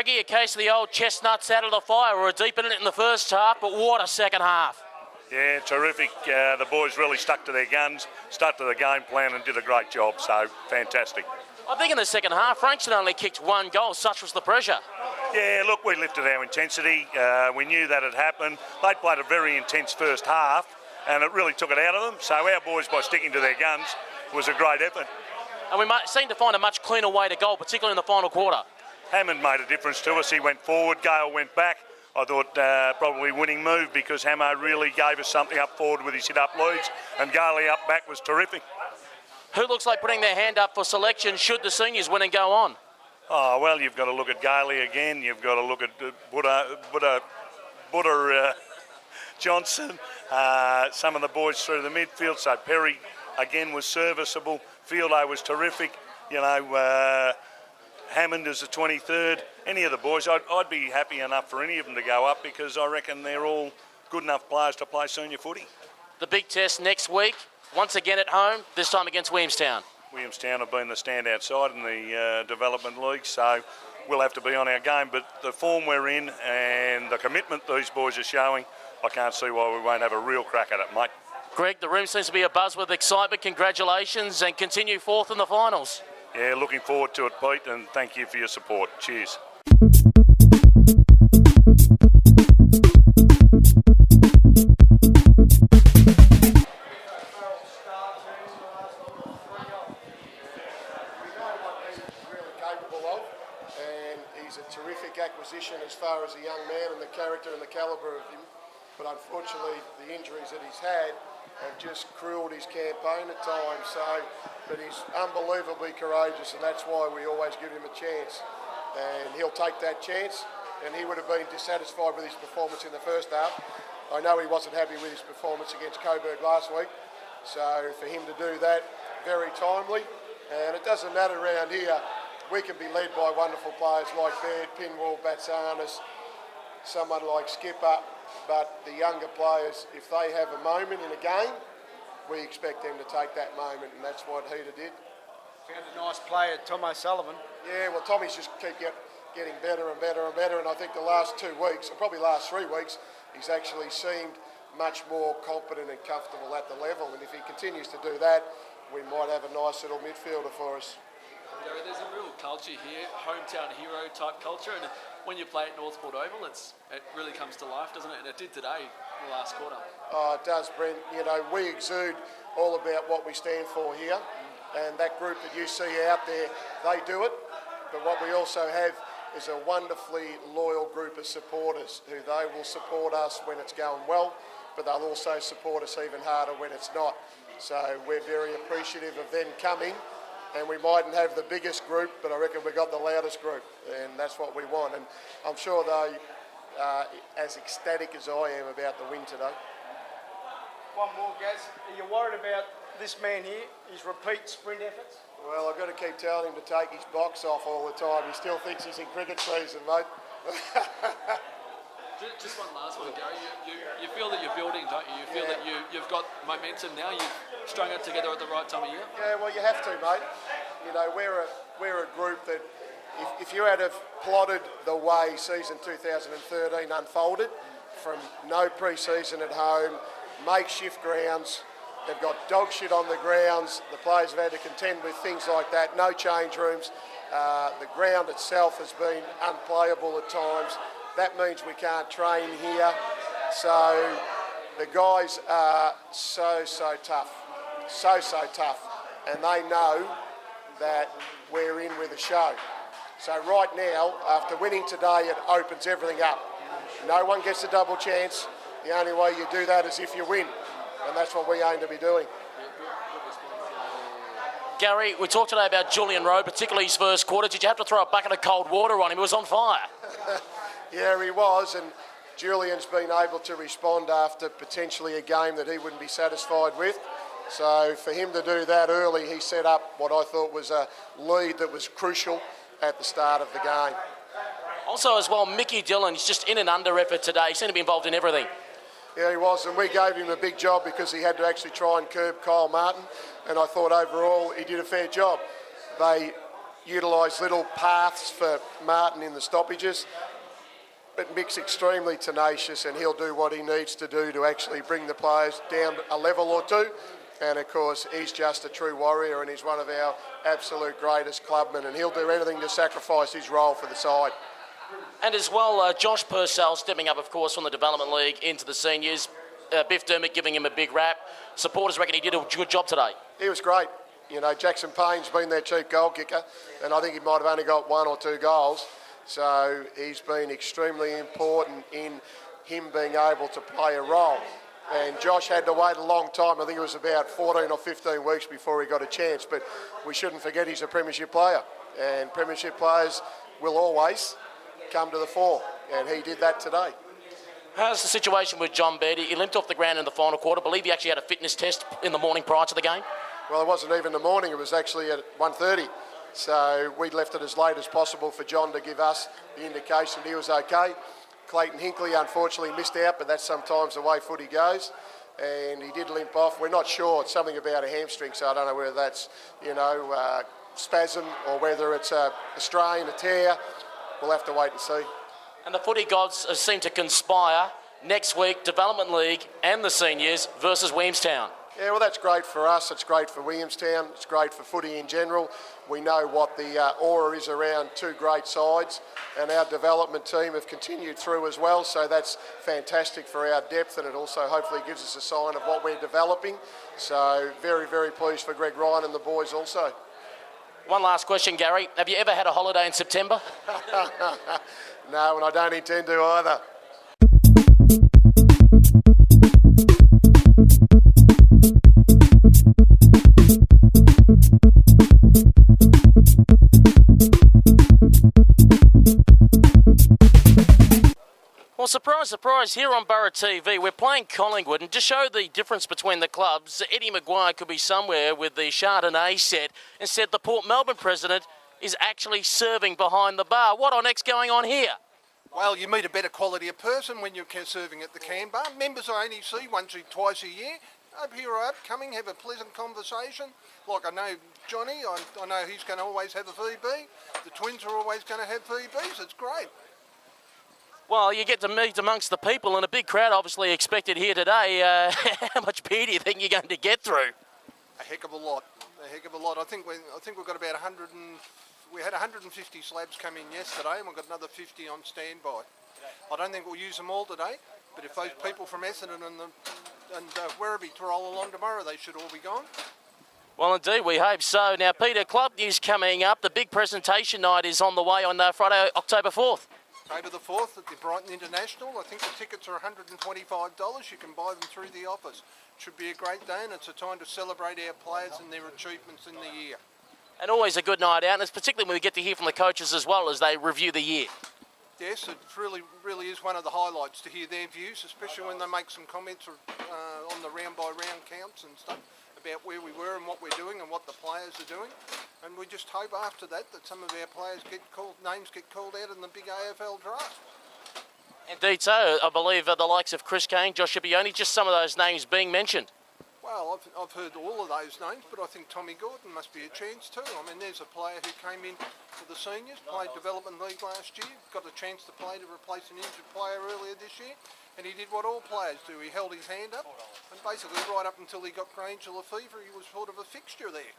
Greggy, a case of the old chestnuts out of the fire. We were deep in it in the first half, but what a second half. Yeah, terrific. The boys really stuck to their guns, stuck to the game plan and did a great job, so fantastic. I think in the second half, Frankston only kicked one goal, such was the pressure. Yeah, look, we lifted our intensity. We knew that had happened. They played a very intense first half and it really took it out of them. So our boys, by sticking to their guns, was a great effort. And we seemed to find a much cleaner way to goal, particularly in the final quarter. Hammond made a difference to us. He went forward, Gale went back. I thought probably winning move because Hamo really gave us something up forward with his hit-up leads, and Gale up back was terrific. Who looks like putting their hand up for selection should the seniors win and go on? Oh, well, you've got to look at Gale again. You've got to look at Buddha Johnson, some of the boys through the midfield. So Perry, again, was serviceable. Fieldo was terrific. You know, Hammond is the 23rd. Any of the boys, I'd be happy enough for any of them to go up because I reckon they're all good enough players to play senior footy. The big test next week, once again at home, this time against Williamstown. Williamstown have been the standout side in the development league, so we'll have to be on our game. But the form we're in and the commitment these boys are showing, I can't see why we won't have a real crack at it, mate. Greg, the room seems to be abuzz with excitement. Congratulations and continue fourth in the finals. Yeah, looking forward to it, Pete, and thank you for your support. Cheers. Terrific acquisition as far as a young man and the character and the calibre of him, but unfortunately the injuries that he's had have just cruelled his campaign at times. But he's unbelievably courageous, and that's why we always give him a chance, and he'll take that chance. And he would have been dissatisfied with his performance in the first half. I know he wasn't happy with his performance against Coburg last week, so for him to do that, very timely. And it doesn't matter around here. We can be led by wonderful players like Baird, Pinwall, Batsanis, someone like Skipper, but the younger players, if they have a moment in a game, we expect them to take that moment, and that's what Heater did. Found a nice player, Tom O'Sullivan. Yeah, well, Tommy's just keep getting better and better and better, and I think the last 2 weeks, or probably last 3 weeks, he's actually seemed much more competent and comfortable at the level, and if he continues to do that, we might have a nice little midfielder for us. There's a real culture here, hometown hero type culture, and when you play at Northport Oval, it really comes to life, doesn't it? And it did today, in the last quarter. Oh, it does, Brent. You know, we exude all about what we stand for here, and that group that you see out there, they do it. But what we also have is a wonderfully loyal group of supporters who they will support us when it's going well, but they'll also support us even harder when it's not. So we're very appreciative of them coming. And we mightn't have the biggest group, but I reckon we've got the loudest group, and that's what we want. And I'm sure they are as ecstatic as I am about the win today. One more, Gaz. Are you worried about this man here, his repeat sprint efforts? Well, I've got to keep telling him to take his box off all the time. He still thinks he's in cricket season, mate. Just one last one, Gary. You feel that you're building, don't you? You feel that you've got momentum now. You've strung it together at the right time of year. Yeah, well, you have to, mate. You know, we're a group that, if you had have plotted the way season 2013 unfolded, from no pre-season at home, makeshift grounds, they've got dog shit on the grounds. The players have had to contend with things like that. No change rooms. The ground itself has been unplayable at times. That means we can't train here. So the guys are so tough. So tough. And they know that we're in with a show. So right now, after winning today, it opens everything up. No one gets a double chance. The only way you do that is if you win. And that's what we aim to be doing. Gary, we talked today about Julian Rowe, particularly his first quarter. Did you have to throw a bucket of cold water on him? He was on fire. Yeah, he was, and Julian's been able to respond after potentially a game that he wouldn't be satisfied with. So for him to do that early, he set up what I thought was a lead that was crucial at the start of the game. Also as well, Mickey Dillon, he's just in and under effort today. He seemed to be involved in everything. Yeah, he was, and we gave him a big job because he had to actually try and curb Kyle Martin, and I thought overall he did a fair job. They utilised little paths for Martin in the stoppages. But Mick's extremely tenacious, and he'll do what he needs to do to actually bring the players down a level or two. And of course, he's just a true warrior, and he's one of our absolute greatest clubmen, and he'll do anything to sacrifice his role for the side. And as well, Josh Purcell stepping up, of course, from the Development League into the seniors. Biff Dermott giving him a big rap. Supporters reckon he did a good job today. He was great. You know, Jackson Payne's been their chief goal kicker, and I think he might have only got 1 or 2 goals. So he's been extremely important in him being able to play a role. And Josh had to wait a long time. I think it was about 14 or 15 weeks before he got a chance. But we shouldn't forget he's a premiership player. And premiership players will always come to the fore. And he did that today. How's the situation with John Beatty? He limped off the ground in the final quarter. I believe he actually had a fitness test in the morning prior to the game. Well, it wasn't even the morning. It was actually at 1:30. So we left it as late as possible for John to give us the indication he was okay. Clayton Hinkley unfortunately missed out, but that's sometimes the way footy goes. And he did limp off. We're not sure. It's something about a hamstring, so I don't know whether that's, spasm or whether it's a strain, a tear. We'll have to wait and see. And the footy gods seem to conspire next week, Development League and the seniors versus Williamstown. Yeah, well, that's great for us. It's great for Williamstown. It's great for footy in general. We know what the aura is around 2 great sides, and our development team have continued through as well, so that's fantastic for our depth, and it also hopefully gives us a sign of what we're developing. So very, very pleased for Greg Ryan and the boys also. One last question, Gary. Have you ever had a holiday in September? No, and I don't intend to either. Well, surprise, surprise, here on Borough TV, we're playing Collingwood, and to show the difference between the clubs, Eddie Maguire could be somewhere with the Chardonnay set, and said the Port Melbourne president is actually serving behind the bar. What on earth's going on here? Well, you meet a better quality of person when you're serving at the can bar. Members I only see once or twice a year. Up here, coming, have a pleasant conversation. Like I know Johnny, I know he's going to always have a VB. The twins are always going to have VBs. It's great. Well, you get to meet amongst the people, and a big crowd obviously expected here today. How much beer do you think you're going to get through? A heck of a lot. A heck of a lot. I think we've got about 100 and we had 150 slabs come in yesterday, and we've got another 50 on standby. I don't think we'll use them all today, but if those people from Essendon and Werribee roll along tomorrow, they should all be gone. Well, indeed, we hope so. Now, Peter, club news coming up. The big presentation night is on the way on Friday, October 4th. October the 4th at the Brighton International. I think the tickets are $125. You can buy them through the office. It should be a great day, and it's a time to celebrate our players and their achievements in the year. And always a good night out, and it's particularly when we get to hear from the coaches as well as they review the year. Yes, it really is one of the highlights to hear their views, especially when they make some comments on the round-by-round counts and stuff about where we were and what we're doing and what the players are doing. And we just hope after that some of our players names get called out in the big AFL draft. Indeed so. I believe the likes of Chris Kane, Josh Ibione, just some of those names being mentioned. Well, I've heard all of those names, but I think Tommy Gordon must be a chance too. I mean, there's a player who came in for the seniors, played Development League last year, got a chance to play to replace an injured player earlier this year, and he did what all players do. He held his hand up, and basically right up until he got glandular fever, he was sort of a fixture there.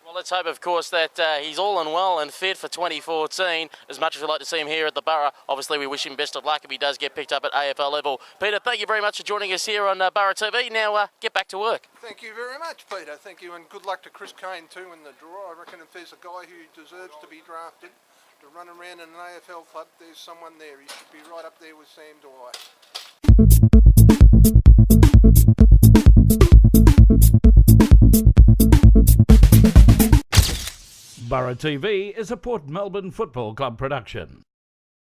Well, let's hope, of course, that he's all and well and fit for 2014. As much as we'd like to see him here at the Borough, obviously we wish him best of luck if he does get picked up at AFL level. Peter, thank you very much for joining us here on Borough TV. Now, get back to work. Thank you very much, Peter. Thank you, and good luck to Chris Kane too in the draw. I reckon if there's a guy who deserves to be drafted to run around in an AFL club, there's someone there. He should be right up there with Sam Dwyer. Borough TV is a Port Melbourne Football Club production.